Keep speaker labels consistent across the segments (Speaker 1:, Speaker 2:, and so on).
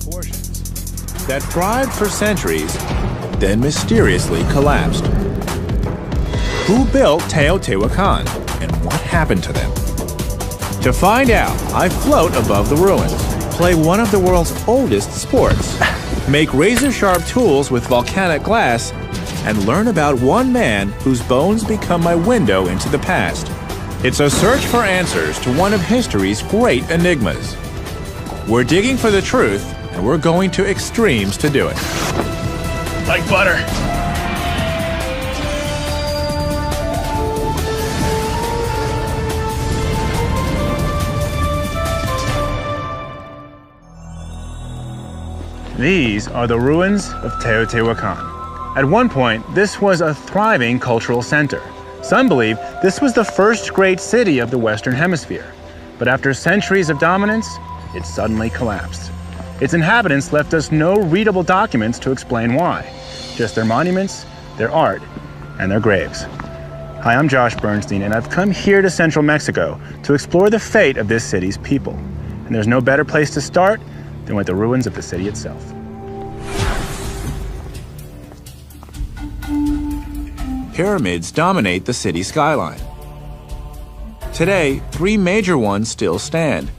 Speaker 1: proportions that thrived for centuries, then mysteriously collapsed. Who built Teotihuacan, and what happened to them? To find out, I float above the ruins, play one of the world's oldest sports, make razor-sharp tools with volcanic glass, and learn about one man whose bones become my window into the past. It's a search for answers to one of history's great enigmas. We're digging for the truth, and we're going to extremes to do it. Like butter. These are the ruins of Teotihuacan. At one point, this was a thriving cultural center. Some believe this was the first great city of the Western Hemisphere. But after centuries of dominance, it suddenly collapsed. Its inhabitants left us no readable documents to explain why. Just their monuments, their art, and their graves. Hi, I'm Josh Bernstein, and I've come here to central Mexico to explore the fate of this city's people. And there's no better place to start than with the ruins of the city itself. Pyramids dominate the city skyline. Today, 3 major ones still stand.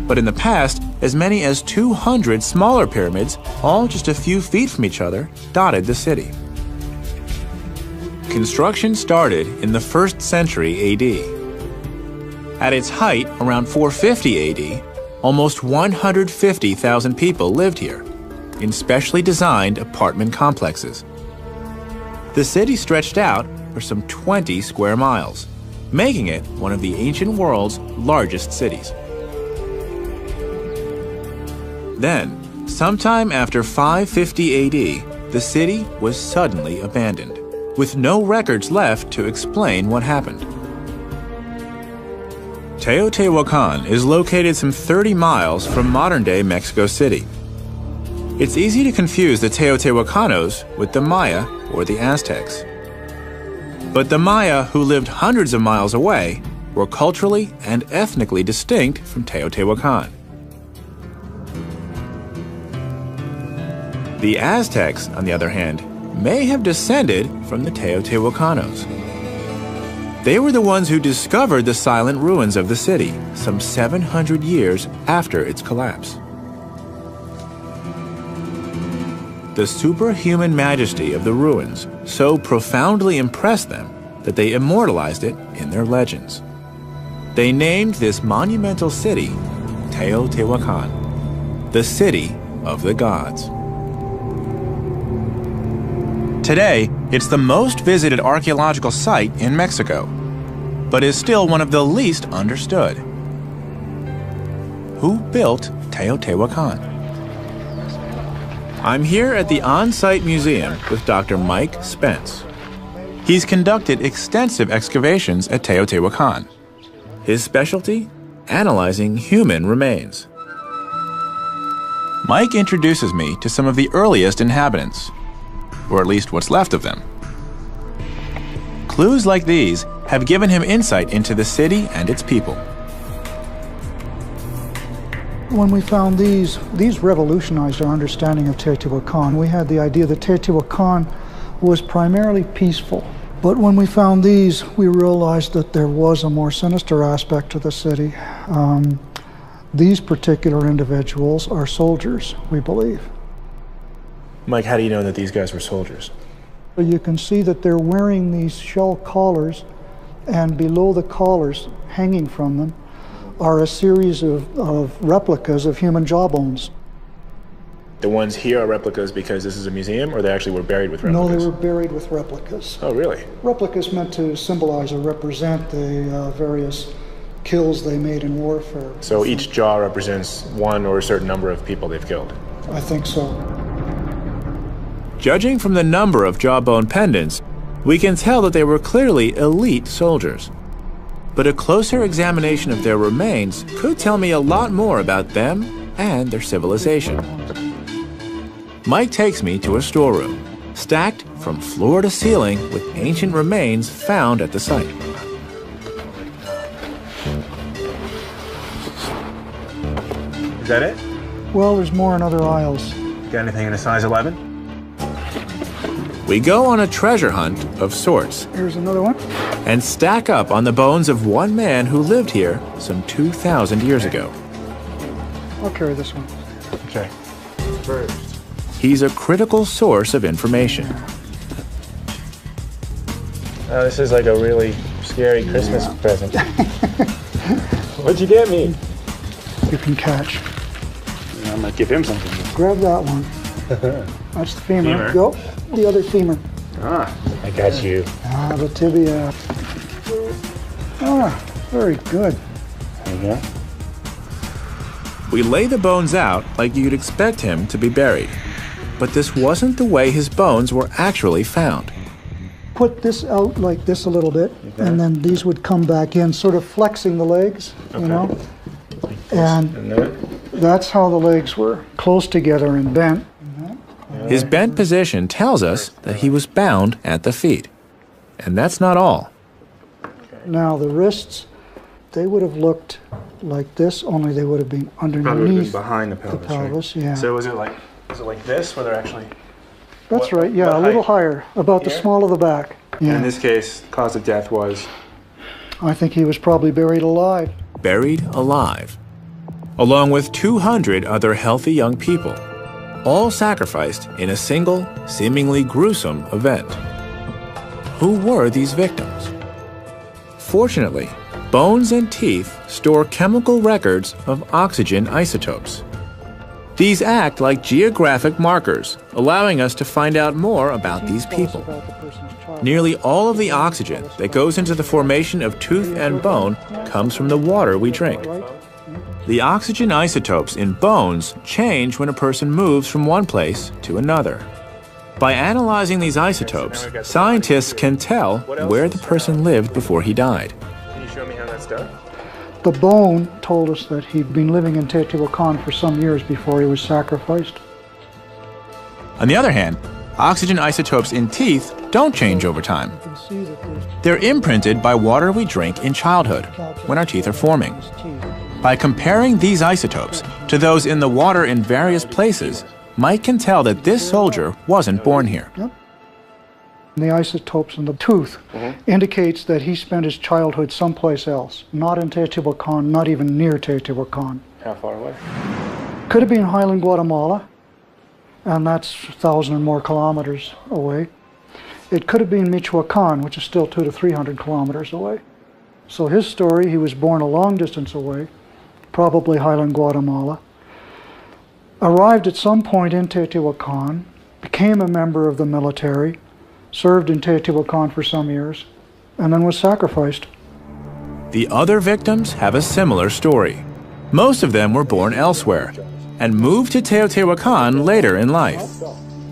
Speaker 1: But in the past, as many as 200 smaller pyramids, all just a few feet from each other, dotted the city. Construction started in the 1st century AD. At its height, around 450 AD, almost 150,000 people lived here, in specially designed apartment complexes. The city stretched out for some 20 square miles, making it one of the ancient world's largest cities. Then, sometime after 550 AD, the city was suddenly abandoned, with no records left to explain what happened. Teotihuacan is located some 30 miles from modern-day Mexico City. It's easy to confuse the Teotihuacanos with the Maya or the Aztecs. But the Maya, who lived hundreds of miles away, were culturally and ethnically distinct from Teotihuacan. The Aztecs, on the other hand, may have descended from the Teotihuacanos. They were the ones who discovered the silent ruins of the city some 700 years after its collapse. The superhuman majesty of the ruins so profoundly impressed them that they immortalized it in their legends. They named this monumental city Teotihuacan, the city of the gods. Today, it's the most visited archaeological site in Mexico, but is still one of the least understood. Who built Teotihuacan? I'm here at the on-site museum with Dr. Mike Spence. He's conducted extensive excavations at Teotihuacan. His specialty? Analyzing human remains. Mike introduces me to some of the earliest inhabitants, or at least what's left of them. Clues like these have given him insight into the city and its people.
Speaker 2: When we found these revolutionized our understanding of Teotihuacan. We had the idea that Teotihuacan was primarily peaceful. But when we found these, we realized that there was a more sinister aspect to the city. These particular individuals are soldiers, we believe.
Speaker 3: Mike, how do you know that these guys were soldiers?
Speaker 2: You can see that they're wearing these shell collars, and below the collars, hanging from them, are a series of replicas of human jawbones.
Speaker 3: The ones here are replicas because this is a museum, or they actually were buried with replicas?
Speaker 2: No, they were buried with replicas.
Speaker 3: Oh, really?
Speaker 2: Replicas meant to symbolize or represent the various kills they made in warfare.
Speaker 3: So each jaw represents one or a certain number of people they've killed?
Speaker 2: I think so.
Speaker 1: Judging from the number of jawbone pendants, we can tell that they were clearly elite soldiers. But a closer examination of their remains could tell me a lot more about them and their civilization. Mike takes me to a storeroom, stacked from floor to ceiling with ancient remains found at the site.
Speaker 3: Is that it?
Speaker 2: Well, there's more in other aisles.
Speaker 3: Got anything in a size 11?
Speaker 1: We go on a treasure hunt of sorts
Speaker 2: Here's another one.
Speaker 1: and stack up on the bones of one man who lived here some 2,000 years ago.
Speaker 2: I'll carry this one.
Speaker 3: Okay. First.
Speaker 1: He's a critical source of information.
Speaker 3: Oh, this is like a really scary Christmas present. What'd you get me?
Speaker 2: You can catch.
Speaker 3: I'm gonna give him something.
Speaker 2: Grab that one. That's the femur.
Speaker 3: Femur?
Speaker 2: Go. The other femur.
Speaker 3: Ah, I got you.
Speaker 2: Ah, the tibia. Ah, very good.
Speaker 3: There you go.
Speaker 1: We lay the bones out like you'd expect him to be buried. But this wasn't the way his bones were actually found.
Speaker 2: Put this out like this a little bit, and then these would come back in, sort of flexing the legs, you know? And that's how the legs were close together and bent.
Speaker 1: His bent position tells us that he was bound at the feet. And that's not all.
Speaker 2: Now the wrists, they would have looked like this, only they would have been underneath
Speaker 3: Probably would have been behind the pelvis,
Speaker 2: pelvis,
Speaker 3: right?
Speaker 2: yeah.
Speaker 3: So was it like this, where they're actually...
Speaker 2: That's
Speaker 3: what-
Speaker 2: right, yeah,
Speaker 3: what
Speaker 2: a little
Speaker 3: height?
Speaker 2: higher, about the
Speaker 3: Here?
Speaker 2: small of the back. Yeah.
Speaker 3: In this case, cause of death was...
Speaker 2: I think he was probably buried alive.
Speaker 1: Buried alive. Along with 200 other healthy young people. All sacrificed in a single, seemingly gruesome event. Who were these victims? Fortunately, bones and teeth store chemical records of oxygen isotopes. These act like geographic markers, allowing us to find out more about these people. Nearly all of the oxygen that goes into the formation of tooth and bone comes from the water we drink. The oxygen isotopes in bones change when a person moves from one place to another. By analyzing these isotopes, scientists can tell where the person lived before he died.
Speaker 3: Can you show me how that's done?
Speaker 2: The bone told us that he'd been living in Teotihuacan for some years before he was sacrificed.
Speaker 1: On the other hand, oxygen isotopes in teeth don't change over time.
Speaker 2: You can see that there's
Speaker 1: They're imprinted by water we drink in childhood, when our teeth are forming. By comparing these isotopes to those in the water in various places, Mike can tell that this soldier wasn't born here.
Speaker 2: The isotopes in the tooth indicates that he spent his childhood someplace else, not in Teotihuacan, not even near Teotihuacan.
Speaker 3: How far away?
Speaker 2: Could have been Highland, Guatemala, and that's 1,000 or more kilometers away. It could have been Michoacan, which is still 200 to 300 kilometers away. So his story, he was born a long distance away, probably Highland, Guatemala, arrived at some point in Teotihuacan, became a member of the military, served in Teotihuacan for some years, and then was sacrificed.
Speaker 1: The other victims have a similar story. Most of them were born elsewhere and moved to Teotihuacan later in life.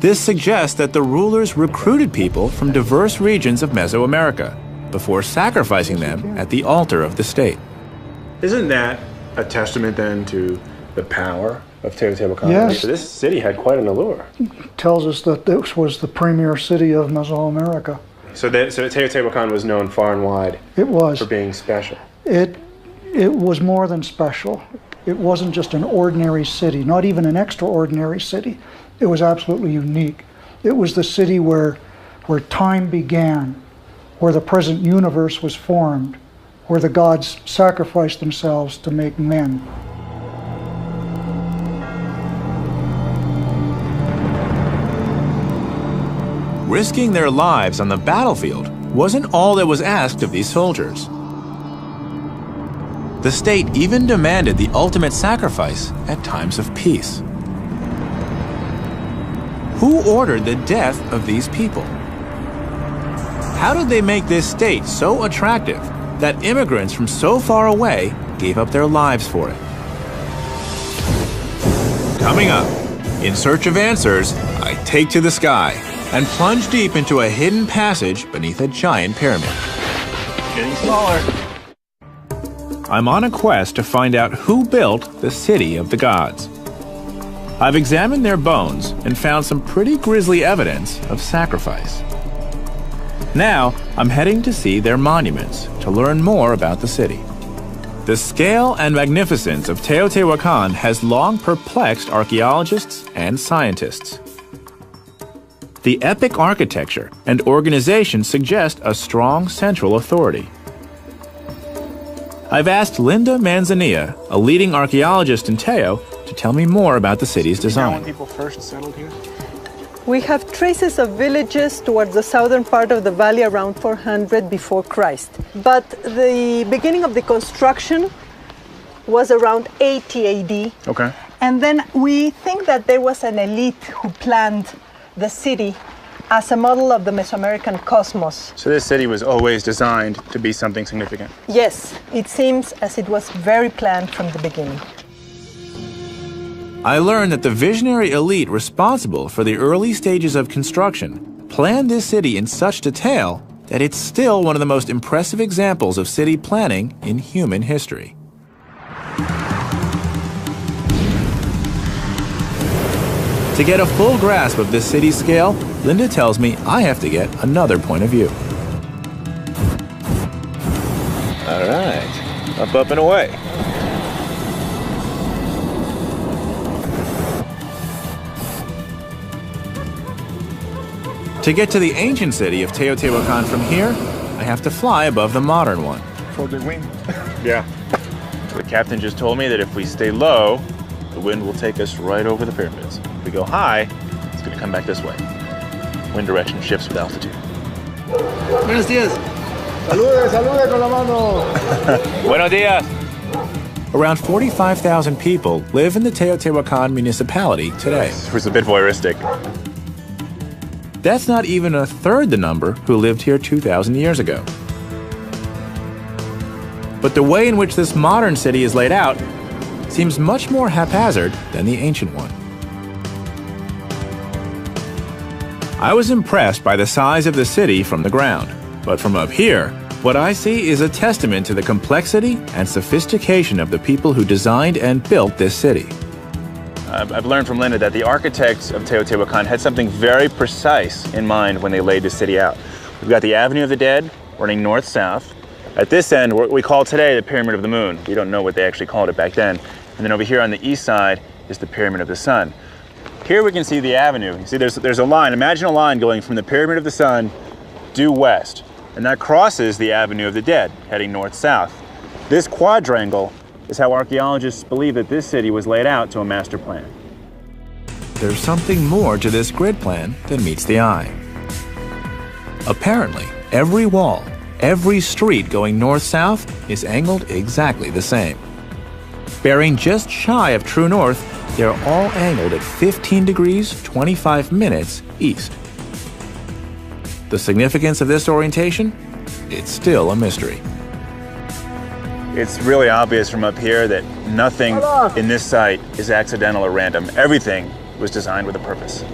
Speaker 1: This suggests that the rulers recruited people from diverse regions of Mesoamerica before sacrificing them at the altar of the state.
Speaker 3: Isn't that a testament then to the power of Teotihuacan?
Speaker 2: Yes.
Speaker 3: So this city had quite an allure.
Speaker 2: Tells us that this was the premier city of Mesoamerica.
Speaker 3: So Teotihuacan was known far and wide
Speaker 2: It was.
Speaker 3: for being special.
Speaker 2: It was more than special. It wasn't just an ordinary city, not even an extraordinary city. It was absolutely unique. It was the city where time began, where the present universe was formed, where the gods sacrificed themselves to make men.
Speaker 1: Risking their lives on the battlefield wasn't all that was asked of these soldiers. The state even demanded the ultimate sacrifice at times of peace. Who ordered the death of these people? How did they make this state so attractive that immigrants from so far away gave up their lives for it? Coming up, in search of answers, I take to the sky and plunge deep into a hidden passage beneath a giant pyramid.
Speaker 3: Getting smaller.
Speaker 1: I'm on a quest to find out who built the city of the gods. I've examined their bones and found some pretty grisly evidence of sacrifice. Now, I'm heading to see their monuments to learn more about the city. The scale and magnificence of Teotihuacan has long perplexed archaeologists and scientists. The epic architecture and organization suggest a strong central authority. I've asked Linda Manzanilla, a leading archaeologist in Teo, to tell me more about the city's design.
Speaker 3: When people first settled here?
Speaker 4: We have traces of villages towards the southern part of the valley around 400 before Christ. But the beginning of the construction was around 80 AD.
Speaker 3: Okay.
Speaker 4: And then we think that there was an elite who planned the city as a model of the Mesoamerican cosmos.
Speaker 3: So this city was always designed to be something significant?
Speaker 4: Yes, it seems as it was very planned from the beginning.
Speaker 1: I learned that the visionary elite responsible for the early stages of construction planned this city in such detail that it's still one of the most impressive examples of city planning in human history. To get a full grasp of this city's scale, Linda tells me I have to get another point of view.
Speaker 3: All right. Up and away.
Speaker 1: To get to the ancient city of Teotihuacan from here, I have to fly above the modern one.
Speaker 3: For the wind. Yeah. The captain just told me that if we stay low, the wind will take us right over the pyramids. If we go high, it's going to come back this way. Wind direction shifts with altitude.
Speaker 5: Buenos días. Salude con la mano.
Speaker 3: Buenos dias.
Speaker 1: Around 45,000 people live in the Teotihuacan municipality today.
Speaker 3: It was a bit voyeuristic.
Speaker 1: That's not even a third the number who lived here 2,000 years ago. But the way in which this modern city is laid out seems much more haphazard than the ancient one. I was impressed by the size of the city from the ground, but from up here, what I see is a testament to the complexity and sophistication of the people who designed and built this city.
Speaker 3: I've learned from Linda that the architects of Teotihuacan had something very precise in mind when they laid the city out. We've got the Avenue of the Dead running north-south. At this end, what we call today the Pyramid of the Moon. We don't know what they actually called it back then. And then over here on the east side is the Pyramid of the Sun. Here we can see the avenue. You see there's a line. Imagine a line going from the Pyramid of the Sun due west. And that crosses the Avenue of the Dead, heading north-south. This quadrangle is how archaeologists believe that this city was laid out to a master plan.
Speaker 1: There's something more to this grid plan than meets the eye. Apparently, every wall, every street going north-south is angled exactly the same. Bearing just shy of true north, they're all angled at 15 degrees, 25 minutes east. The significance of this orientation? It's still a mystery.
Speaker 3: It's really obvious from up here that nothing in this site is accidental or random. Everything was designed with a purpose.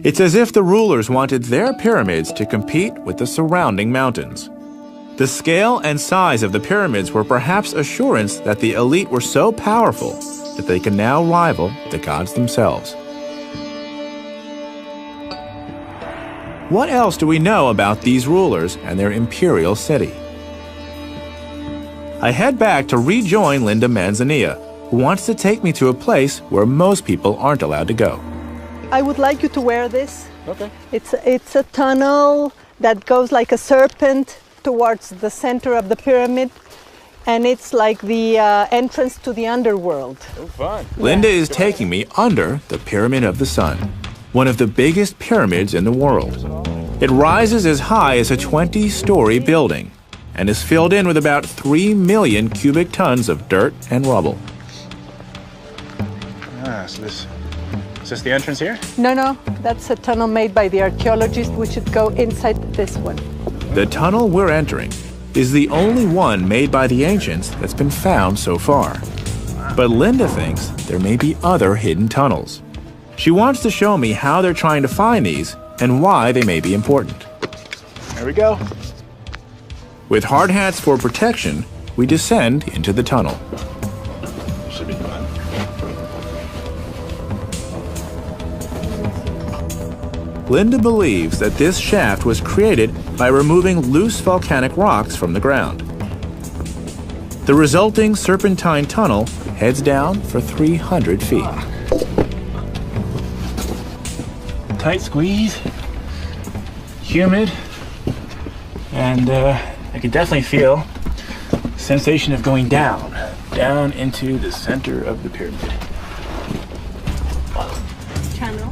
Speaker 1: It's as if the rulers wanted their pyramids to compete with the surrounding mountains. The scale and size of the pyramids were perhaps assurance that the elite were so powerful that they can now rival the gods themselves. What else do we know about these rulers and their imperial city? I head back to rejoin Linda Manzanilla, who wants to take me to a place where most people aren't allowed to go.
Speaker 4: I would like you to wear this.
Speaker 3: Okay.
Speaker 4: It's a tunnel that goes like a serpent towards the center of the pyramid, and it's like the entrance to the underworld.
Speaker 3: Oh, fun.
Speaker 1: Linda is taking me under the Pyramid of the Sun, one of the biggest pyramids in the world. It rises as high as a 20-story building and is filled in with about 3 million cubic tons of dirt and rubble.
Speaker 3: Ah, so is this the entrance here?
Speaker 4: No, that's a tunnel made by the archaeologists. We should go inside this one.
Speaker 1: The tunnel we're entering is the only one made by the ancients that's been found so far. But Linda thinks there may be other hidden tunnels. She wants to show me how they're trying to find these and why they may be important.
Speaker 3: There we go.
Speaker 1: With hard hats for protection, we descend into the tunnel.
Speaker 3: Should be fun.
Speaker 1: Linda believes that this shaft was created by removing loose volcanic rocks from the ground. The resulting serpentine tunnel heads down for 300 feet.
Speaker 3: Tight squeeze, humid, and I can definitely feel the sensation of going down into the center of the pyramid.
Speaker 4: Channel.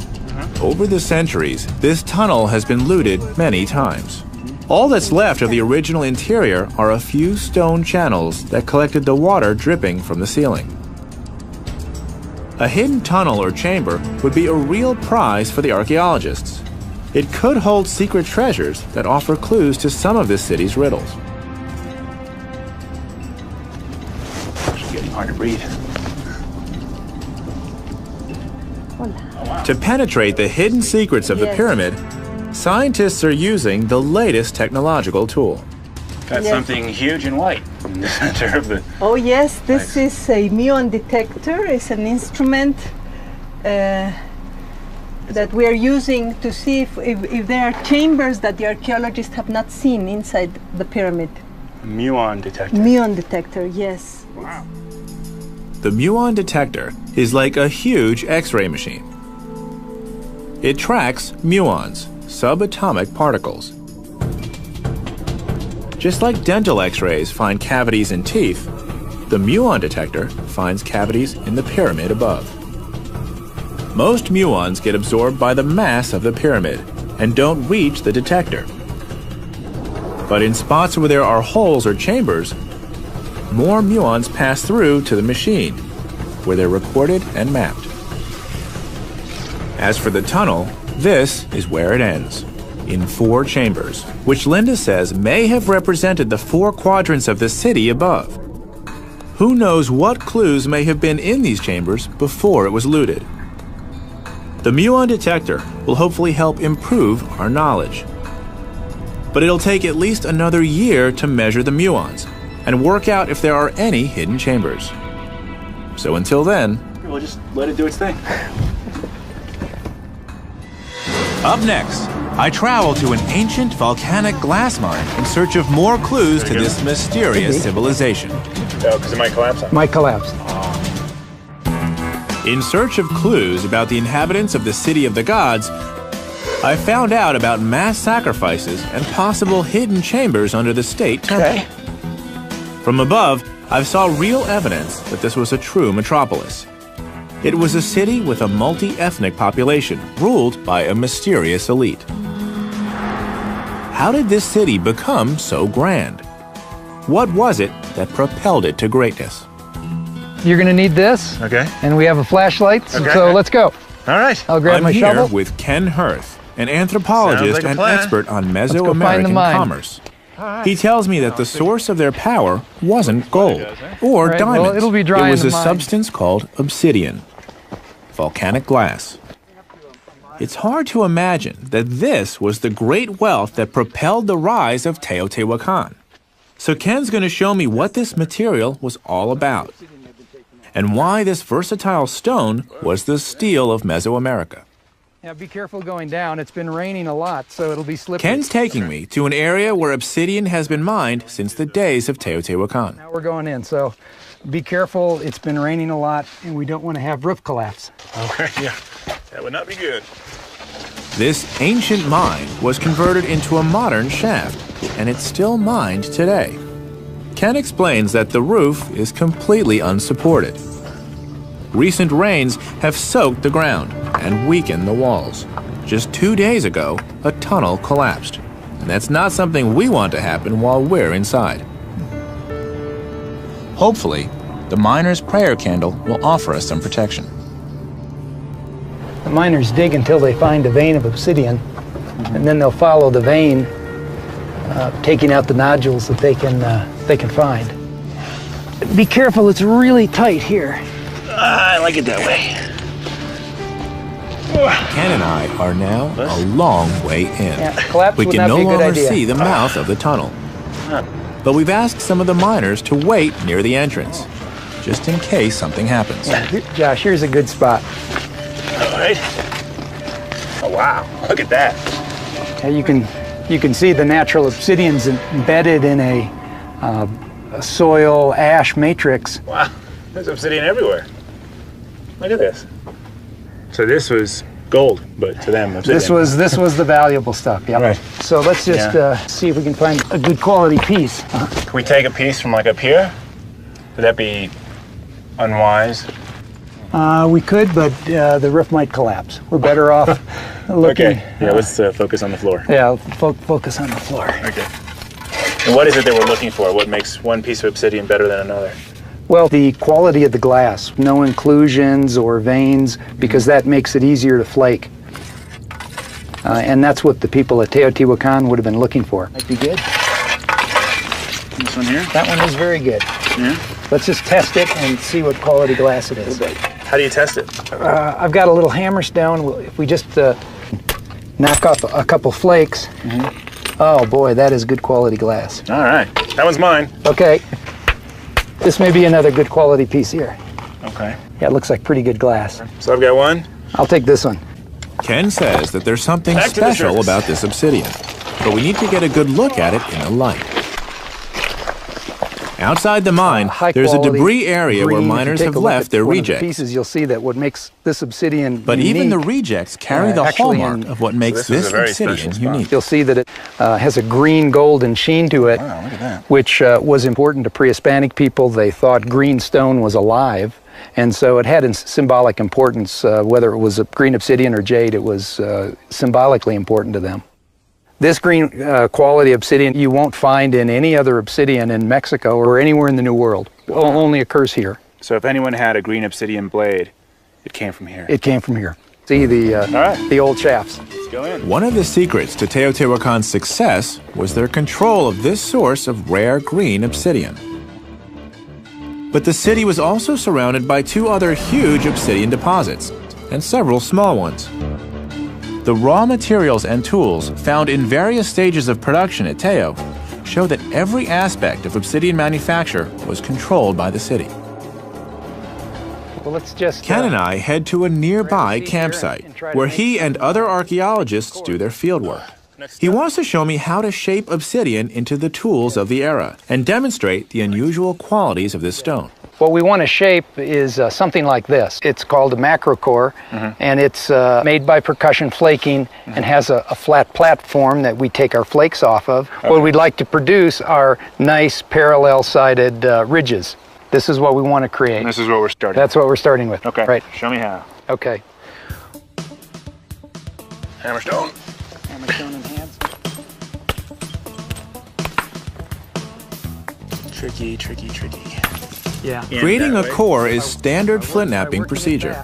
Speaker 1: Over the centuries, this tunnel has been looted many times. All that's left of the original interior are a few stone channels that collected the water dripping from the ceiling. A hidden tunnel or chamber would be a real prize for the archaeologists. It could hold secret treasures that offer clues to some of this city's riddles.
Speaker 3: It's getting hard to breathe.
Speaker 1: To penetrate the hidden secrets of the pyramid, scientists are using the latest technological tool.
Speaker 3: Got something huge and white in the center of the...
Speaker 4: Oh yes, this is a muon detector. It's an instrument that we are using to see if there are chambers that the archaeologists have not seen inside the pyramid.
Speaker 3: Muon detector.
Speaker 4: Muon detector, yes.
Speaker 3: Wow.
Speaker 1: The muon detector is like a huge X-ray machine. It tracks muons, subatomic particles. Just like dental X-rays find cavities in teeth, the muon detector finds cavities in the pyramid above. Most muons get absorbed by the mass of the pyramid and don't reach the detector. But in spots where there are holes or chambers, more muons pass through to the machine, where they're recorded and mapped. As for the tunnel, this is where it ends, in 4 chambers, which Linda says may have represented the 4 quadrants of the city above. Who knows what clues may have been in these chambers before it was looted? The muon detector will hopefully help improve our knowledge. But it'll take at least another year to measure the muons and work out if there are any hidden chambers. So until then,
Speaker 3: We'll just let it do its thing.
Speaker 1: up next, I travel to an ancient volcanic glass mine in search of more clues to this mysterious civilization.
Speaker 3: Oh, because it might collapse on me.
Speaker 5: Might collapse.
Speaker 1: In search of clues about the inhabitants of the City of the Gods, I found out about mass sacrifices and possible hidden chambers under the state temple. From above, I saw real evidence that this was a true metropolis. It was a city with a multi-ethnic population ruled by a mysterious elite. How did this city become so grand? What was it that propelled it to greatness?
Speaker 5: You're gonna need this.
Speaker 3: Okay.
Speaker 5: And we have a flashlight,
Speaker 3: Okay.
Speaker 5: so let's go.
Speaker 3: All right.
Speaker 5: I'll grab
Speaker 1: I'm
Speaker 5: my
Speaker 1: here
Speaker 5: shovel.
Speaker 1: with Ken Hirth, an anthropologist
Speaker 3: Sounds like a
Speaker 1: and
Speaker 3: plan.
Speaker 1: expert on
Speaker 5: go find the
Speaker 1: Mesoamerican
Speaker 5: mine.
Speaker 1: commerce. He tells me that the source of their power wasn't gold or
Speaker 5: Right, well,
Speaker 1: diamonds.
Speaker 5: it'll be dry
Speaker 1: it
Speaker 5: in
Speaker 1: was
Speaker 5: the
Speaker 1: a
Speaker 5: mine.
Speaker 1: substance called obsidian, volcanic glass. It's hard to imagine that this was the great wealth that propelled the rise of Teotihuacan. So Ken's going to show me what this material was all about and why this versatile stone was the steel of Mesoamerica.
Speaker 5: Yeah, be careful going down. It's been raining a lot, so it'll be slippery.
Speaker 1: Ken's taking me to an area where obsidian has been mined since the days of Teotihuacan.
Speaker 5: Now we're going in, so be careful. It's been raining a lot, and we don't want to have roof collapse.
Speaker 3: Okay, yeah. That would not be good.
Speaker 1: This ancient mine was converted into a modern shaft, and it's still mined today. Ken explains that the roof is completely unsupported. Recent rains have soaked the ground and weakened the walls. Just 2 days ago, a tunnel collapsed, and that's not something we want to happen while we're inside. Hopefully, the miner's prayer candle will offer us some protection.
Speaker 5: The miners dig until they find a vein of obsidian, and then they'll follow the vein, taking out the nodules that they can find. Be careful, it's really tight here.
Speaker 3: I like it that way.
Speaker 1: Ken and I are now a long way in.
Speaker 5: Yeah, collapse
Speaker 1: We
Speaker 5: would
Speaker 1: can
Speaker 5: not
Speaker 1: no
Speaker 5: be a good
Speaker 1: longer
Speaker 5: idea.
Speaker 1: see the mouth of the tunnel. But we've asked some of the miners to wait near the entrance, just in case something happens.
Speaker 5: Josh, here's a good spot.
Speaker 3: All right. Oh, wow. Look at that.
Speaker 5: You can see the natural obsidian's embedded in a soil ash matrix.
Speaker 3: Wow, there's obsidian everywhere. Look at this. So this was gold, but to them, obsidian.
Speaker 5: This was the valuable stuff. Yeah.
Speaker 3: Right.
Speaker 5: So let's just see if we can find a good quality piece.
Speaker 3: Can we take a piece from like up here? Would that be unwise?
Speaker 5: We could, but the roof might collapse. We're better off looking.
Speaker 3: Okay. Yeah, let's focus on the floor.
Speaker 5: Yeah, focus on the floor.
Speaker 3: Okay. And what is it that we're looking for? What makes one piece of obsidian better than another?
Speaker 5: Well, the quality of the glass, no inclusions or veins, because that makes it easier to flake. And that's what the people at Teotihuacan would have been looking for. Might be good.
Speaker 3: This one here?
Speaker 5: That one is very good.
Speaker 3: Yeah.
Speaker 5: Let's just test it and see what quality glass it is.
Speaker 3: How do you test it?
Speaker 5: I've got a little hammer stone. If we just knock off a couple flakes, oh boy, that is good quality glass.
Speaker 3: All right, that one's mine.
Speaker 5: Okay. This may be another good quality piece here.
Speaker 3: Okay.
Speaker 5: Yeah, it looks like pretty good glass.
Speaker 3: So I've got one.
Speaker 5: I'll take this one.
Speaker 1: Ken says that there's something
Speaker 3: Back to the
Speaker 1: special
Speaker 3: surface.
Speaker 1: about this obsidian, but we need to get a good look at it in the light. Outside the mine,
Speaker 5: High
Speaker 1: there's a
Speaker 5: quality
Speaker 1: debris area where
Speaker 5: green. If you
Speaker 1: miners
Speaker 5: take
Speaker 1: have
Speaker 5: a look
Speaker 1: left
Speaker 5: at
Speaker 1: their
Speaker 5: one of the
Speaker 1: rejects.
Speaker 5: pieces, you'll see that what makes this obsidian
Speaker 1: But
Speaker 5: unique,
Speaker 1: even the rejects carry the
Speaker 5: actually
Speaker 1: hallmark of what makes
Speaker 3: this is
Speaker 1: this
Speaker 3: a very
Speaker 1: obsidian
Speaker 3: special spot.
Speaker 1: unique.
Speaker 5: you'll see that it has a green golden sheen to it,
Speaker 3: Wow, look at that.
Speaker 5: which was important to pre-Hispanic people. They thought green stone was alive, and so it had a symbolic importance. Whether it was a green obsidian or jade, it was symbolically important to them. This green quality obsidian you won't find in any other obsidian in Mexico or anywhere in the New World. It only occurs here.
Speaker 3: So if anyone had a green obsidian blade, it came from here.
Speaker 5: It came from here. See the old shafts.
Speaker 3: Let's go in.
Speaker 1: One of the secrets to Teotihuacan's success was their control of this source of rare green obsidian. But the city was also surrounded by two other huge obsidian deposits and several small ones. The raw materials and tools found in various stages of production at Teo show that every aspect of obsidian manufacture was controlled by the city.
Speaker 5: Well, let's just
Speaker 1: Ken and I head to a nearby campsite where he and other archaeologists do their fieldwork. He wants to show me how to shape obsidian into the tools of the era and demonstrate the unusual qualities of this stone.
Speaker 5: What we want to shape is something like this. It's called a macro core, and it's made by percussion flaking and has a flat platform that we take our flakes off of. Okay. What we'd like to produce are nice parallel-sided ridges. This is what we want to create.
Speaker 3: And this is what we're starting
Speaker 5: That's what we're starting with.
Speaker 3: Okay,
Speaker 5: right.
Speaker 3: Show me how.
Speaker 5: Okay.
Speaker 3: Hammer stone.
Speaker 5: Hammer stone in hands.
Speaker 3: Tricky, tricky, tricky.
Speaker 5: Yeah.
Speaker 1: Creating a core is standard flint knapping procedure,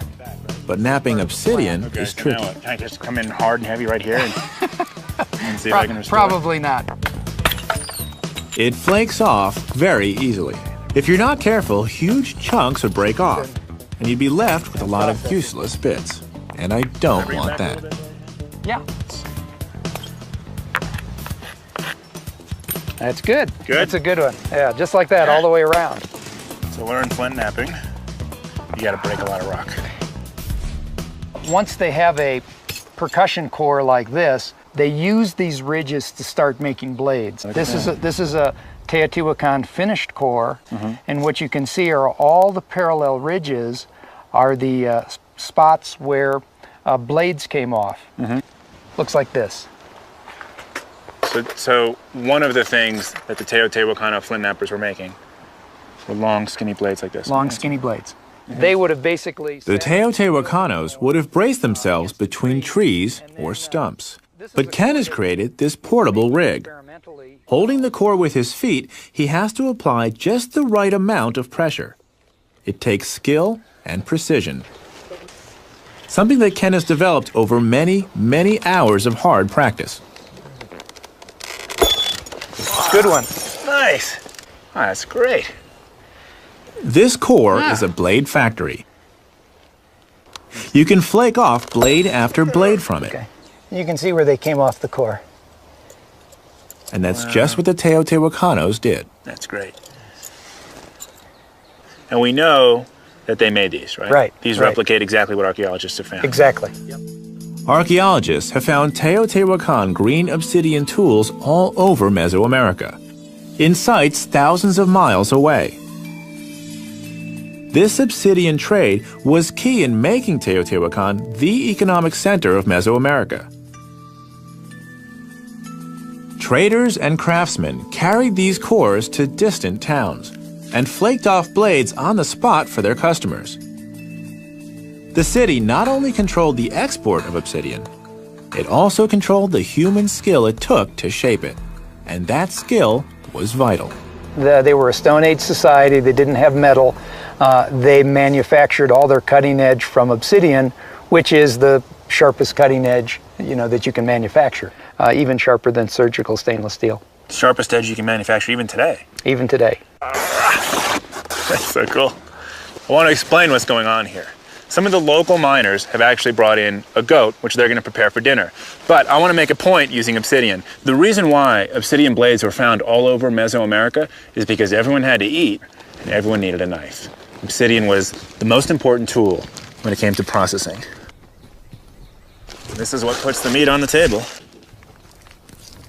Speaker 1: but knapping obsidian is tricky.
Speaker 3: Can I just come in hard and heavy right here and see if I can restore
Speaker 5: Probably not.
Speaker 1: It flakes off very easily. If you're not careful, huge chunks would break off, and you'd be left with a lot of useless bits. And I don't want that.
Speaker 5: Yeah. That's good.
Speaker 3: Good?
Speaker 5: That's a good one. Yeah, just like that, all the way around.
Speaker 3: So learn flint knapping. You got to break a lot of rock.
Speaker 5: Once they have a percussion core like this, they use these ridges to start making blades. This is a Teotihuacan finished core, and what you can see are all the parallel ridges are the spots where blades came off. Looks like this.
Speaker 3: So one of the things that the Teotihuacan flint knappers were making were long, skinny blades like this.
Speaker 5: Long, skinny blades. They would have basically...
Speaker 1: The Teotihuacanos would have braced themselves between trees or stumps. But Ken has created this portable rig. Holding the core with his feet, he has to apply just the right amount of pressure. It takes skill and precision. Something that Ken has developed over many, many hours of hard practice.
Speaker 5: Good one.
Speaker 3: Nice. Oh, that's great.
Speaker 1: This core is a blade factory. You can flake off blade after blade from it.
Speaker 5: Okay. You can see where they came off the core.
Speaker 1: And that's just what the Teotihuacanos did.
Speaker 3: That's great. And we know that they made these, right?
Speaker 5: Right.
Speaker 3: These
Speaker 5: right.
Speaker 3: replicate exactly what archaeologists have found.
Speaker 5: Exactly.
Speaker 1: Archaeologists have found Teotihuacan green obsidian tools all over Mesoamerica. in sites thousands of miles away. This obsidian trade was key in making Teotihuacan the economic center of Mesoamerica. Traders and craftsmen carried these cores to distant towns and flaked off blades on the spot for their customers. The city not only controlled the export of obsidian, it also controlled the human skill it took to shape it, and that skill was vital.
Speaker 5: They were a Stone Age society. They didn't have metal. They manufactured all their cutting edge from obsidian, which is the sharpest cutting edge, that you can manufacture, even sharper than surgical stainless steel.
Speaker 3: Sharpest edge you can manufacture even today.
Speaker 5: Even today.
Speaker 3: That's so cool. I want to explain what's going on here. Some of the local miners have actually brought in a goat, which they're going to prepare for dinner. But I want to make a point using obsidian. The reason why obsidian blades were found all over Mesoamerica is because everyone had to eat and everyone needed a knife. Obsidian was the most important tool when it came to processing. This is what puts the meat on the table.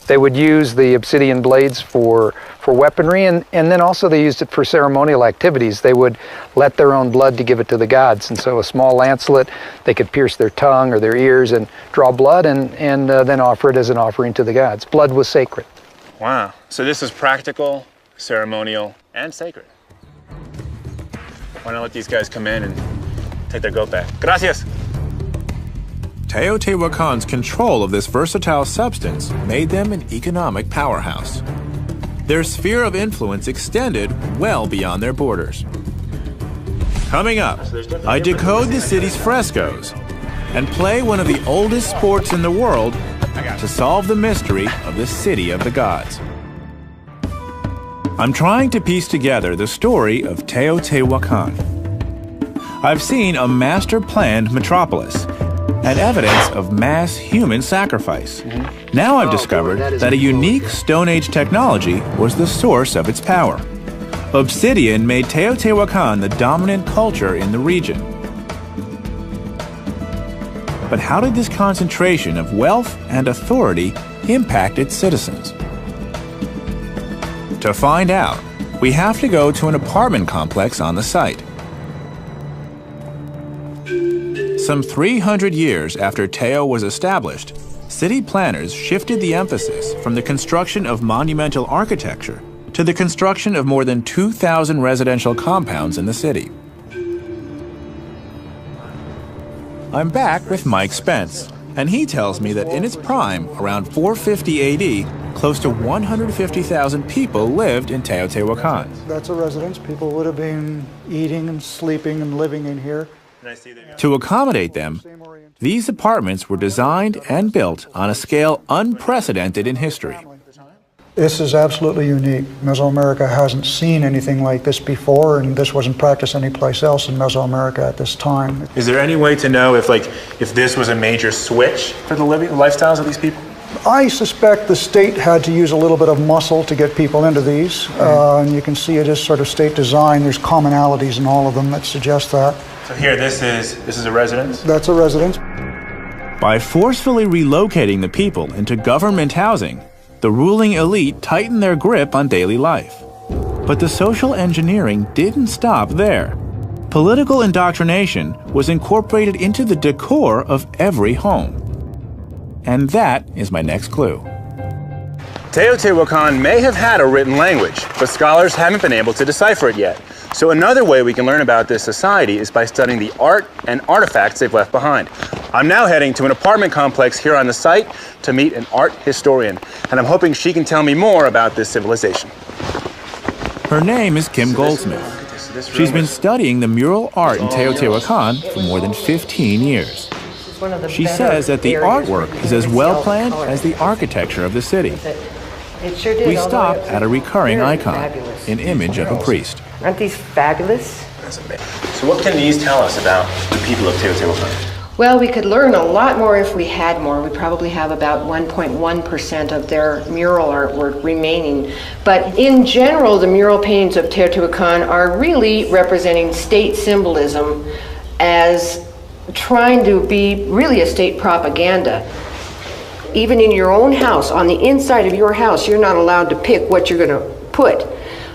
Speaker 5: They would use the obsidian blades for weaponry, and then also they used it for ceremonial activities. They would let their own blood to give it to the gods. And so a small lancelet, they could pierce their tongue or their ears and draw blood and then offer it as an offering to the gods. Blood was sacred.
Speaker 3: Wow. So this is practical, ceremonial, and sacred. Why not let these guys come in and take their goat back? Gracias.
Speaker 1: Teotihuacan's control of this versatile substance made them an economic powerhouse. Their sphere of influence extended well beyond their borders. Coming up, I decode the city's frescoes and play one of the oldest sports in the world to solve the mystery of the City of the Gods. I'm trying to piece together the story of Teotihuacan. I've seen a master-planned metropolis and evidence of mass human sacrifice. Now I've discovered that a unique Stone Age technology was the source of its power. Obsidian made Teotihuacan the dominant culture in the region. But how did this concentration of wealth and authority impact its citizens? To find out, we have to go to an apartment complex on the site. Some 300 years after Teo was established, city planners shifted the emphasis from the construction of monumental architecture to the construction of more than 2,000 residential compounds in the city. I'm back with Mike Spence, and he tells me that in its prime, around 450 AD, close to 150,000 people lived in Teotihuacan.
Speaker 2: That's a residence. People would have been eating and sleeping and living in here.
Speaker 1: To accommodate them, these apartments were designed and built on a scale unprecedented in history.
Speaker 2: This is absolutely unique. Mesoamerica hasn't seen anything like this before, and this wasn't practiced anyplace else in Mesoamerica at this time.
Speaker 3: Is there any way to know if this was a major switch for the lifestyles of these people?
Speaker 2: I suspect the state had to use a little bit of muscle to get people into these, and you can see it is sort of state design. There's commonalities in all of them that suggest that.
Speaker 3: So here, this is a residence?
Speaker 2: That's a residence.
Speaker 1: By forcefully relocating the people into government housing, the ruling elite tightened their grip on daily life. But the social engineering didn't stop there. Political indoctrination was incorporated into the decor of every home. And that is my next clue.
Speaker 3: Teotihuacan may have had a written language, but scholars haven't been able to decipher it yet. So another way we can learn about this society is by studying the art and artifacts they've left behind. I'm now heading to an apartment complex here on the site to meet an art historian, and I'm hoping she can tell me more about this civilization.
Speaker 1: Her name is Kim Goldsmith. She's been studying the mural art in Teotihuacan for more than 15 years. She says that the artwork is as well planned as the architecture of the city. We stop at a recurring icon, an image of a priest.
Speaker 6: Aren't these fabulous?
Speaker 3: That's amazing. So what can these tell us about the people of Teotihuacan?
Speaker 6: Well, we could learn a lot more if we had more. We probably have about 1.1% of their mural artwork remaining. But in general, the mural paintings of Teotihuacan are really representing state symbolism as trying to be really a state propaganda. Even in your own house, on the inside of your house, you're not allowed to pick what you're going to put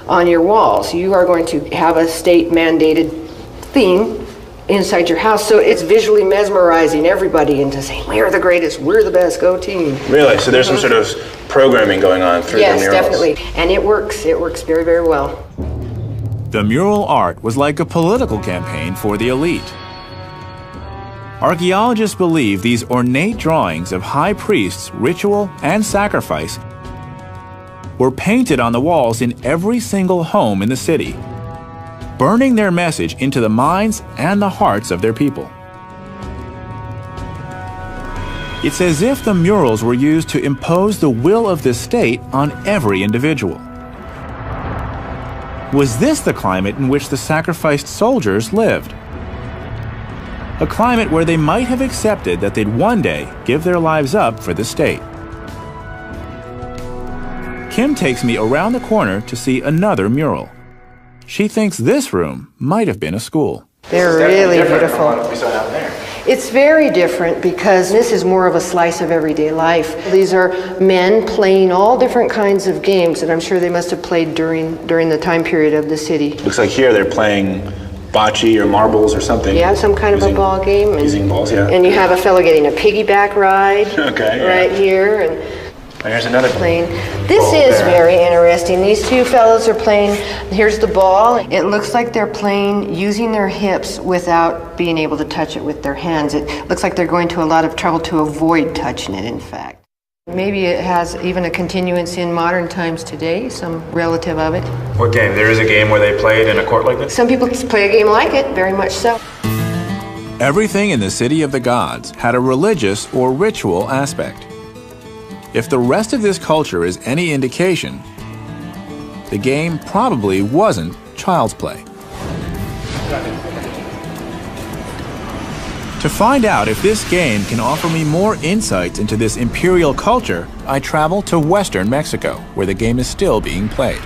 Speaker 6: on your walls. You are going to have a state-mandated theme inside your house, so it's visually mesmerizing everybody into saying, we're the greatest, we're the best, go team.
Speaker 3: Really? So there's some sort of programming going on through the murals?
Speaker 6: Yes, definitely. And it works very, very well.
Speaker 1: The mural art was like a political campaign for the elite. Archaeologists believe these ornate drawings of high priests, ritual, and sacrifice were painted on the walls in every single home in the city, burning their message into the minds and the hearts of their people. It's as if the murals were used to impose the will of the state on every individual. Was this the climate in which the sacrificed soldiers lived? A climate where they might have accepted that they'd one day give their lives up for the state. Kim takes me around the corner to see another mural. She thinks this room might have been a school.
Speaker 6: They're really beautiful. It's very different because this is more of a slice of everyday life. These are men playing all different kinds of games that I'm sure they must have played during the time period of the city.
Speaker 3: Looks like here they're playing bocce or marbles or something.
Speaker 6: Yeah, some kind of a ball game.
Speaker 3: Using balls, yeah.
Speaker 6: And you have a fellow getting a piggyback ride right here. And
Speaker 3: here's another
Speaker 6: playing. This is very interesting. These two fellows are playing. Here's the ball. It looks like they're playing using their hips without being able to touch it with their hands. It looks like they're going to a lot of trouble to avoid touching it, in fact. Maybe it has even a continuance in modern times today, some relative of it.
Speaker 3: What game? There is a game where they played in a court like this?
Speaker 6: Some people play a game like it, very much so.
Speaker 1: Everything in the City of the Gods had a religious or ritual aspect. If the rest of this culture is any indication, the game probably wasn't child's play. To find out if this game can offer me more insights into this imperial culture, I travel to Western Mexico, where the game is still being played.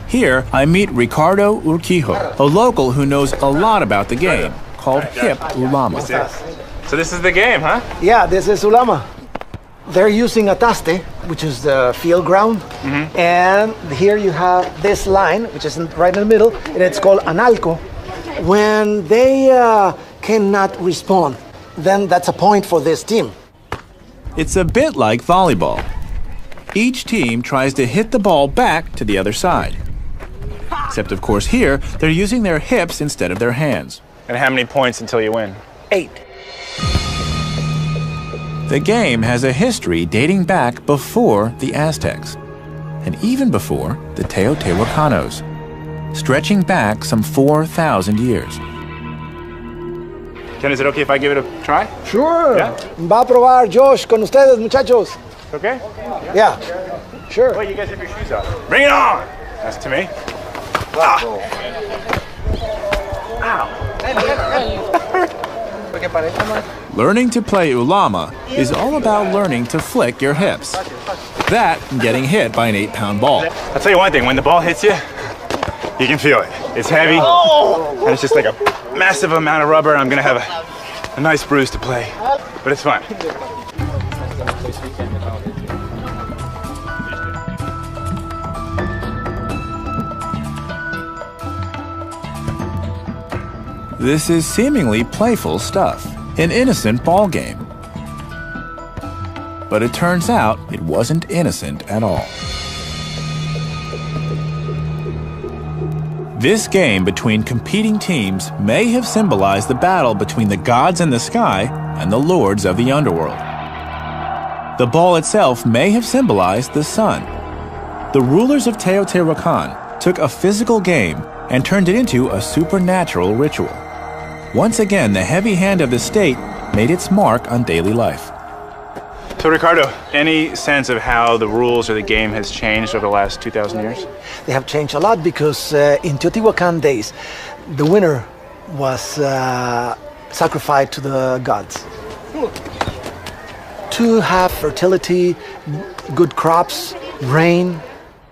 Speaker 1: Here, I meet Ricardo Urquijo, a local who knows a lot about the game, called Hip Ulama.
Speaker 3: So this is the game, huh?
Speaker 7: Yeah, this is Ulama. They're using a taste, which is the field ground, and here you have this line, which is right in the middle, and it's called analco. When they cannot respond, then that's a point for this team.
Speaker 1: It's a bit like volleyball. Each team tries to hit the ball back to the other side. Except, of course, here, they're using their hips instead of their hands.
Speaker 3: And how many points until you win?
Speaker 7: 8.
Speaker 1: The game has a history dating back before the Aztecs, and even before the Teotihuacanos, stretching back some 4,000 years.
Speaker 3: Ken, is it okay if I give it a try?
Speaker 7: Sure.
Speaker 3: Yeah?
Speaker 7: Va a probar Josh con ustedes, muchachos.
Speaker 3: Okay?
Speaker 7: Yeah. Sure.
Speaker 3: Well, you guys have your shoes off. Bring it on! That's to me.
Speaker 1: Learning to play Ulama is all about learning to flick your hips. That and getting hit by an 8-pound ball.
Speaker 3: I'll tell you one thing, when the ball hits you, you can feel it. It's heavy, and it's just like a massive amount of rubber. I'm gonna have a nice bruise to play, but it's fun.
Speaker 1: This is seemingly playful stuff, an innocent ball game. But it turns out it wasn't innocent at all. This game between competing teams may have symbolized the battle between the gods in the sky and the lords of the underworld. The ball itself may have symbolized the sun. The rulers of Teotihuacan took a physical game and turned it into a supernatural ritual. Once again, the heavy hand of the state made its mark on daily life.
Speaker 3: So Ricardo, any sense of how the rules or the game has changed over the last 2,000 years?
Speaker 7: They have changed a lot because in Teotihuacan days, the winner was sacrificed to the gods. To have fertility, good crops, rain.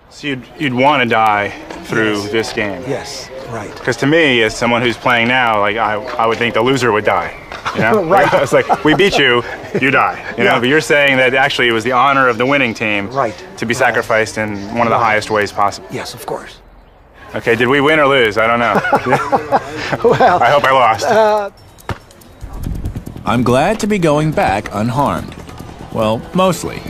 Speaker 3: So you'd want to die through this game?
Speaker 7: Yes, right.
Speaker 3: Because to me, as someone who's playing now, like I would think the loser would die. You know?
Speaker 7: Right.
Speaker 3: It's like, we beat you, you die. You know,
Speaker 7: Yeah.
Speaker 3: but you're saying that actually it was the honor of the winning team
Speaker 7: Right.
Speaker 3: to be sacrificed in one of the highest ways possible.
Speaker 7: Yes, of course.
Speaker 3: Okay, did we win or lose? I don't know.
Speaker 7: Well,
Speaker 3: I hope I lost.
Speaker 1: I'm glad to be going back unharmed. Well, mostly.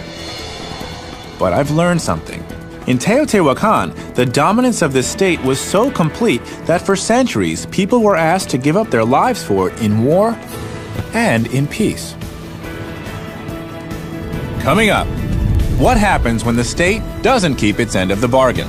Speaker 1: But I've learned something. In Teotihuacan, the dominance of this state was so complete that for centuries, people were asked to give up their lives for it in war and in peace. Coming up, what happens when the state doesn't keep its end of the bargain?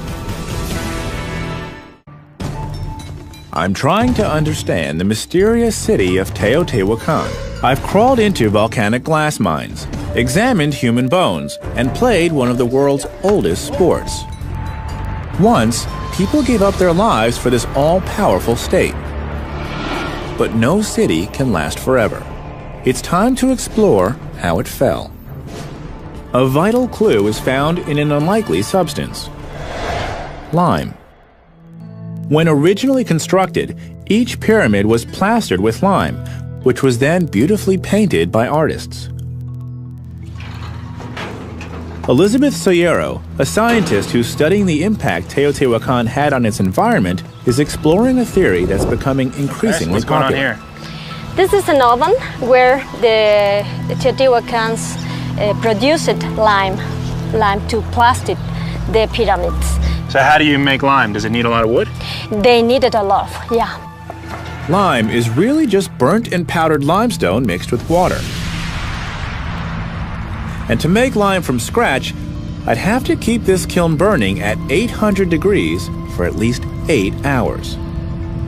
Speaker 1: I'm trying to understand the mysterious city of Teotihuacan. I've crawled into volcanic glass mines, examined human bones, and played one of the world's oldest sports. Once, people gave up their lives for this all-powerful state. But no city can last forever. It's time to explore how it fell. A vital clue is found in an unlikely substance: lime. When originally constructed, each pyramid was plastered with lime, which was then beautifully painted by artists. Elizabeth Soyero, a scientist who's studying the impact Teotihuacan had on its environment, is exploring a theory that's becoming increasingly
Speaker 3: What's going on
Speaker 1: popular.
Speaker 3: here?
Speaker 8: This is an oven where the Teotihuacans produced lime to plaster the pyramids.
Speaker 3: So how do you make lime? Does it need a lot of wood?
Speaker 8: They needed a lot, yeah.
Speaker 1: Lime is really just burnt and powdered limestone mixed with water. And to make lime from scratch, I'd have to keep this kiln burning at 800 degrees for at least 8 hours.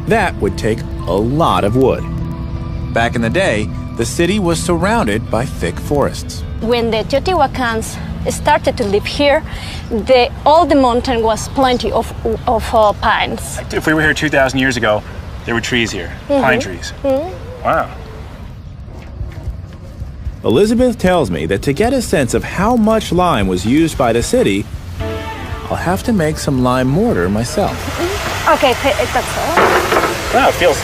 Speaker 1: That would take a lot of wood. Back in the day, the city was surrounded by thick forests.
Speaker 8: When the Teotihuacans started to live here, all the mountain was plenty of pines.
Speaker 3: If we were here 2,000 years ago, there were trees here, pine trees. Wow.
Speaker 1: Elizabeth tells me that to get a sense of how much lime was used by the city, I'll have to make some lime mortar myself.
Speaker 8: Okay, that's all.
Speaker 3: Wow, it feels,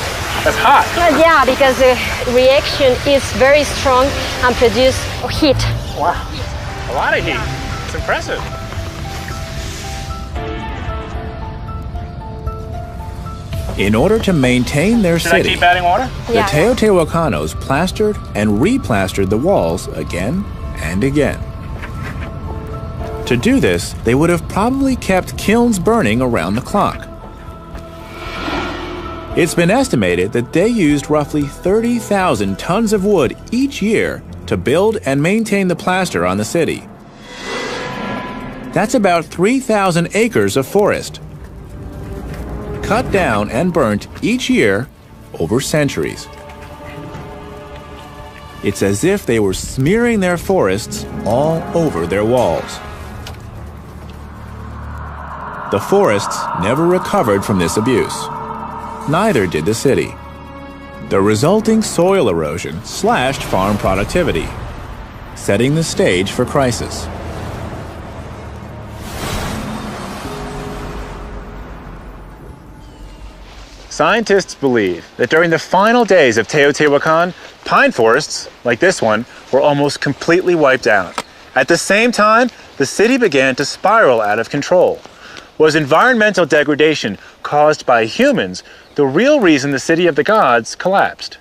Speaker 3: that's hot.
Speaker 8: Yeah, because the reaction is very strong and produces heat.
Speaker 3: Wow, a lot of heat. It's impressive.
Speaker 1: In order to maintain their
Speaker 3: Should I
Speaker 1: city,
Speaker 3: keep adding water?
Speaker 1: the
Speaker 8: Yeah.
Speaker 1: Teotihuacanos plastered and replastered the walls again and again. To do this, they would have probably kept kilns burning around the clock. It's been estimated that they used roughly 30,000 tons of wood each year to build and maintain the plaster on the city. That's about 3,000 acres of forest, cut down and burnt each year over centuries. It's as if they were smearing their forests all over their walls. The forests never recovered from this abuse. Neither did the city. The resulting soil erosion slashed farm productivity, setting the stage for crisis.
Speaker 3: Scientists believe that during the final days of Teotihuacan, pine forests, like this one, were almost completely wiped out. At the same time, the city began to spiral out of control. Was environmental degradation caused by humans the real reason the city of the gods collapsed?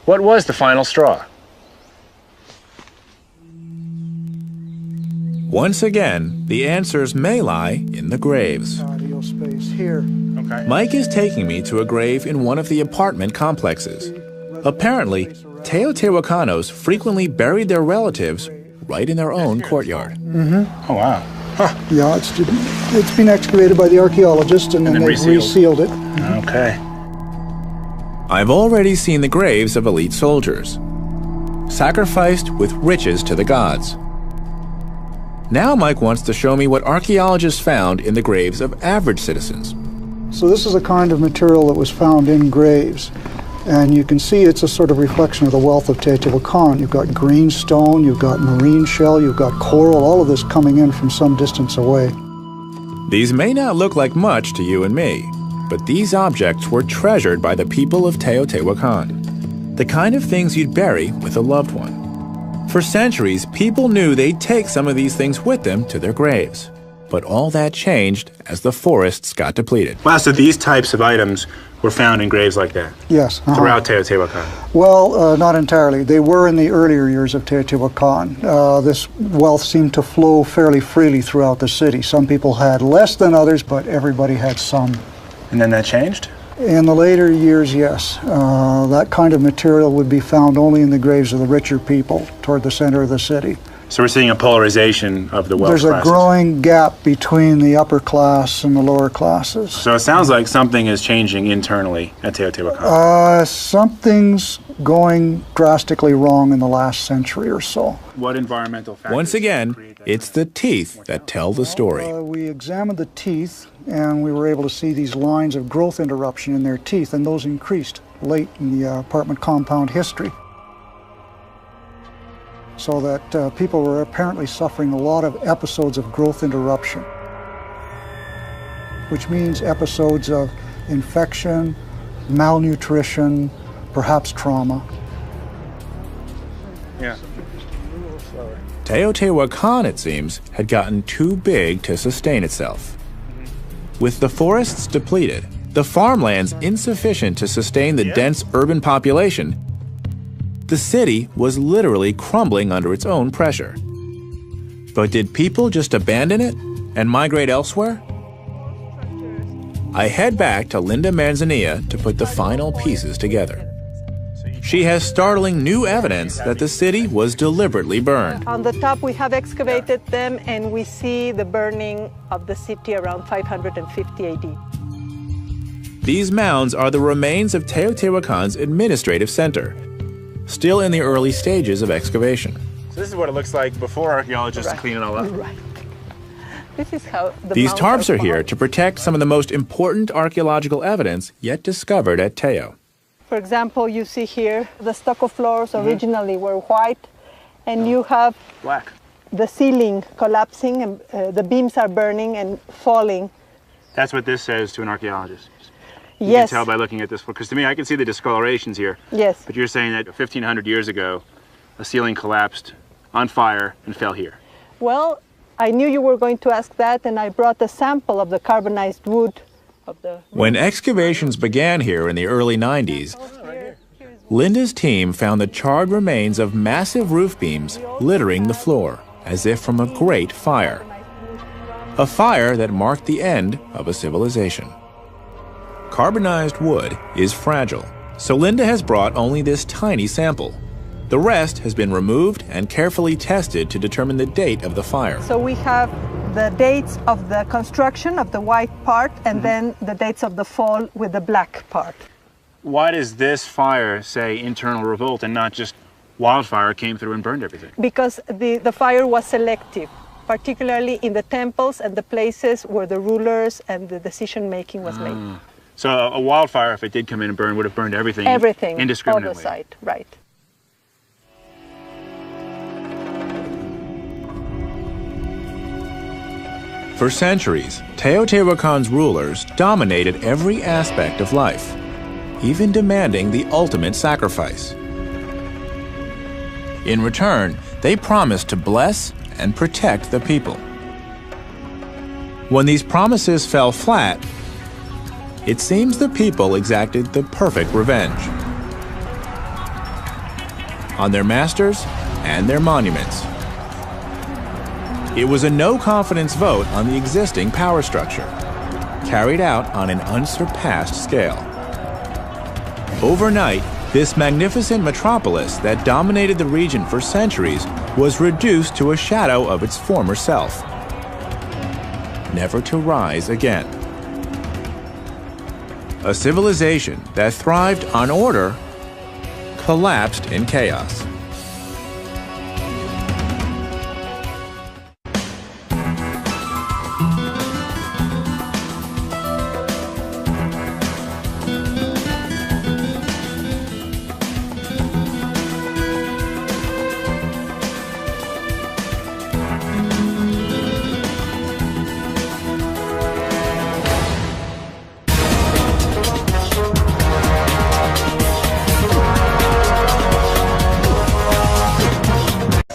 Speaker 3: What was the final straw?
Speaker 1: Once again, the answers may lie in the graves.
Speaker 2: Patio space here.
Speaker 3: Okay.
Speaker 1: Mike is taking me to a grave in one of the apartment complexes. Apparently, Teotihuacanos frequently buried their relatives right in their own courtyard.
Speaker 3: Oh, wow.
Speaker 2: Yeah, it's been excavated by the archaeologists and then
Speaker 3: then
Speaker 2: they've resealed it.
Speaker 3: Okay.
Speaker 1: I've already seen the graves of elite soldiers, sacrificed with riches to the gods. Now Mike wants to show me what archaeologists found in the graves of average citizens.
Speaker 2: So this is a kind of material that was found in graves. And you can see it's a sort of reflection of the wealth of Teotihuacan. You've got green stone, you've got marine shell, you've got coral, all of this coming in from some distance away.
Speaker 1: These may not look like much to you and me, but these objects were treasured by the people of Teotihuacan. the kind of things you'd bury with a loved one. For centuries, people knew they'd take some of these things with them to their graves. But all that changed as the forests got depleted.
Speaker 3: Wow, so these types of items were found in graves like that?
Speaker 2: Yes.
Speaker 3: Throughout Teotihuacan?
Speaker 2: Well, not entirely. They were in the earlier years of Teotihuacan. This wealth seemed to flow fairly freely throughout the city. Some people had less than others, but everybody had some.
Speaker 3: And then that changed?
Speaker 2: In the later years, yes. That kind of material would be found only in the graves of the richer people toward the center of the city.
Speaker 3: So we're seeing a polarization of the wealth
Speaker 2: There's
Speaker 3: classes.
Speaker 2: a growing gap between the upper class and the lower classes.
Speaker 3: So it sounds like something is changing internally at Teotihuacan.
Speaker 2: Something's going drastically wrong in the last century or so.
Speaker 3: What environmental factors?
Speaker 1: Once again, it's the teeth that tell the story.
Speaker 2: We examined the teeth, and we were able to see these lines of growth interruption in their teeth, and those increased late in the apartment compound history. So that people were apparently suffering a lot of episodes of growth interruption, which means episodes of infection, malnutrition, perhaps trauma.
Speaker 3: Yeah.
Speaker 1: Teotihuacan, it seems, had gotten too big to sustain itself. With the forests depleted, the farmlands insufficient to sustain the dense urban population, the city was literally crumbling under its own pressure. But did people just abandon it and migrate elsewhere? I head back to Linda Manzanilla to put the final pieces together. She has startling new evidence that the city was deliberately burned.
Speaker 4: On the top, we have excavated them, and we see the burning of the city around 550 AD.
Speaker 1: These mounds are the remains of Teotihuacan's administrative center, still in the early stages of excavation.
Speaker 3: So this is what it looks like before archaeologists clean it all up.
Speaker 4: Right. This is how
Speaker 1: These tarps are here to protect some of the most important archaeological evidence yet discovered at Teo.
Speaker 4: For example, you see here the stucco floors originally were white, and you have
Speaker 3: Black.
Speaker 4: the ceiling collapsing, and the beams are burning and falling.
Speaker 3: That's what this says to an archaeologist. You
Speaker 4: Yes.
Speaker 3: can tell by looking at this, because to me I can see the discolorations here.
Speaker 4: Yes.
Speaker 3: But you're saying that 1,500 years ago, a ceiling collapsed on fire and fell here.
Speaker 4: Well, I knew you were going to ask that, and I brought a sample of the carbonized wood of the...
Speaker 1: When excavations began here in the early 90s, Linda's team found the charred remains of massive roof beams littering the floor, as if from a great fire. A fire that marked the end of a civilization. Carbonized wood is fragile, so Linda has brought only this tiny sample. The rest has been removed and carefully tested to determine the date of the fire.
Speaker 4: So we have the dates of the construction of the white part, and then the dates of the fall with the black part.
Speaker 3: Why does this fire say internal revolt and not just wildfire came through and burned everything?
Speaker 4: Because the fire was selective, particularly in the temples and the places where the rulers and the decision making was made.
Speaker 3: So a wildfire, if it did come in and burn, would have burned everything,
Speaker 4: Everything,
Speaker 3: indiscriminately.
Speaker 4: all the site, right.
Speaker 1: For centuries, Teotihuacan's rulers dominated every aspect of life, even demanding the ultimate sacrifice. In return, they promised to bless and protect the people. When these promises fell flat, it seems the people exacted the perfect revenge on their masters and their monuments. It was a no-confidence vote on the existing power structure, carried out on an unsurpassed scale. Overnight, this magnificent metropolis that dominated the region for centuries was reduced to a shadow of its former self, never to rise again. A civilization that thrived on order collapsed in chaos.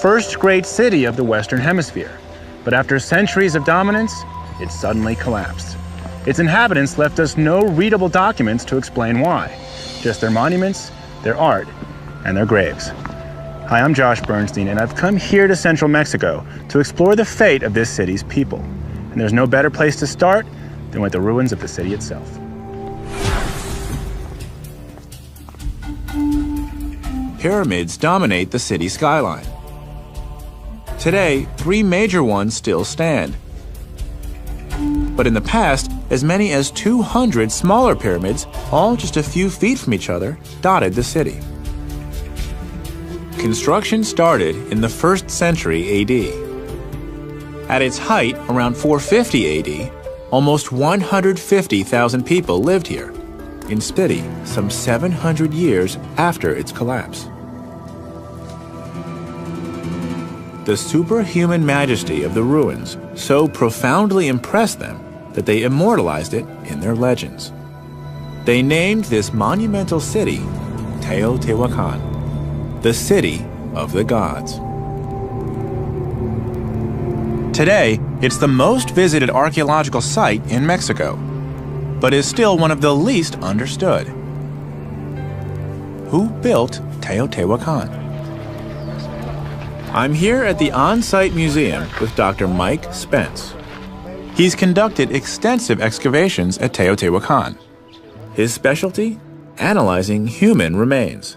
Speaker 3: first great city of the Western Hemisphere. But after centuries of dominance, it suddenly collapsed. Its inhabitants left us no readable documents to explain why, just their monuments, their art, and their graves. Hi, I'm Josh Bernstein, and I've come here to central Mexico to explore the fate of this city's people. And there's no better place to start than with the ruins of the city itself.
Speaker 1: Pyramids dominate the city skyline. Today, 3 major ones still stand. But in the past, as many as 200 smaller pyramids, all just a few feet from each other, dotted the city. Construction started in the 1st century AD. At its height, around 450 AD, almost 150,000 people lived here, in Spiti, some 700 years after its collapse. The superhuman majesty of the ruins so profoundly impressed them that they immortalized it in their legends. They named this monumental city Teotihuacan, the city of the gods. Today, it's the most visited archaeological site in Mexico, but is still one of the least understood. Who built Teotihuacan? I'm here at the on-site museum with Dr. Mike Spence. He's conducted extensive excavations at Teotihuacan. His specialty? Analyzing human remains.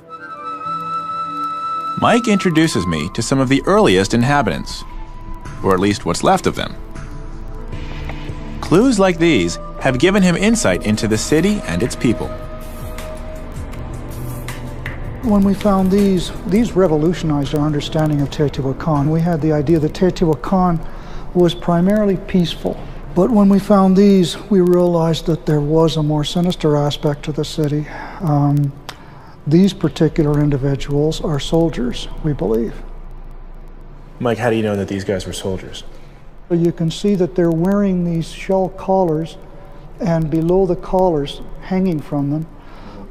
Speaker 1: Mike introduces me to some of the earliest inhabitants, or at least what's left of them. Clues like these have given him insight into the city and its people.
Speaker 2: When we found these revolutionized our understanding of Teotihuacan. We had the idea that Teotihuacan was primarily peaceful. But when we found these, we realized that there was a more sinister aspect to the city. These particular individuals are soldiers, we believe.
Speaker 3: Mike, how do you know that these guys were soldiers?
Speaker 2: You can see that they're wearing these shell collars, and below the collars, hanging from them,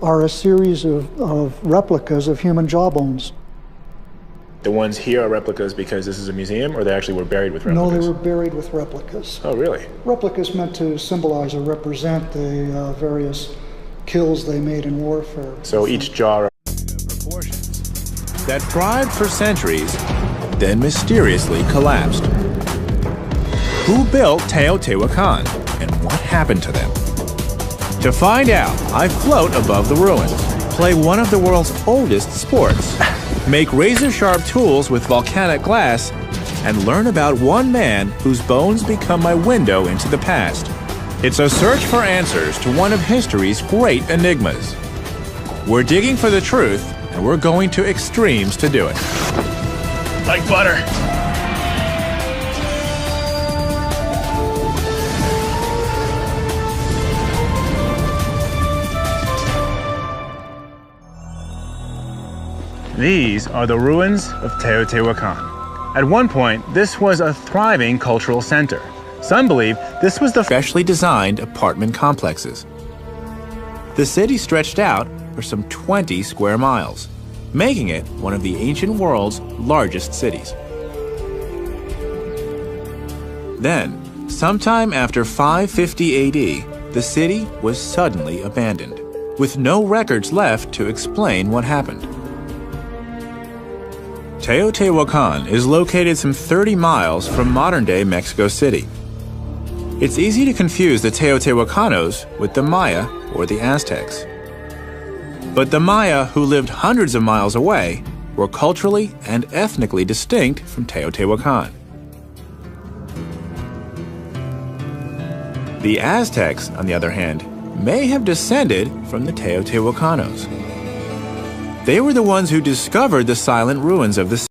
Speaker 2: are a series of replicas of human jawbones.
Speaker 3: The ones here are replicas because this is a museum, or they actually were buried with replicas?
Speaker 2: No, they were buried with replicas.
Speaker 3: Oh, really?
Speaker 2: Replicas meant to symbolize or represent the various kills they made in warfare.
Speaker 3: So each jaw...
Speaker 1: Proportions that thrived for centuries, then mysteriously collapsed. Who built Teotihuacan, and what happened to them? To find out, I float above the ruins, play one of the world's oldest sports, make razor-sharp tools with volcanic glass, and learn about one man whose bones become my window into the past. It's a search for answers to one of history's great enigmas. We're digging for the truth, and we're going to extremes to do it.
Speaker 3: Like butter. These are the ruins of Teotihuacan. At one point, this was a thriving cultural center. Some believe this was the
Speaker 1: Specially designed apartment complexes. The city stretched out for some 20 square miles, making it one of the ancient world's largest cities. Then, sometime after 550 AD, the city was suddenly abandoned, with no records left to explain what happened. Teotihuacan is located some 30 miles from modern-day Mexico City. It's easy to confuse the Teotihuacanos with the Maya or the Aztecs. But the Maya, who lived hundreds of miles away, were culturally and ethnically distinct from Teotihuacan. The Aztecs, on the other hand, may have descended from the Teotihuacanos. They were the ones who discovered the silent ruins of the city.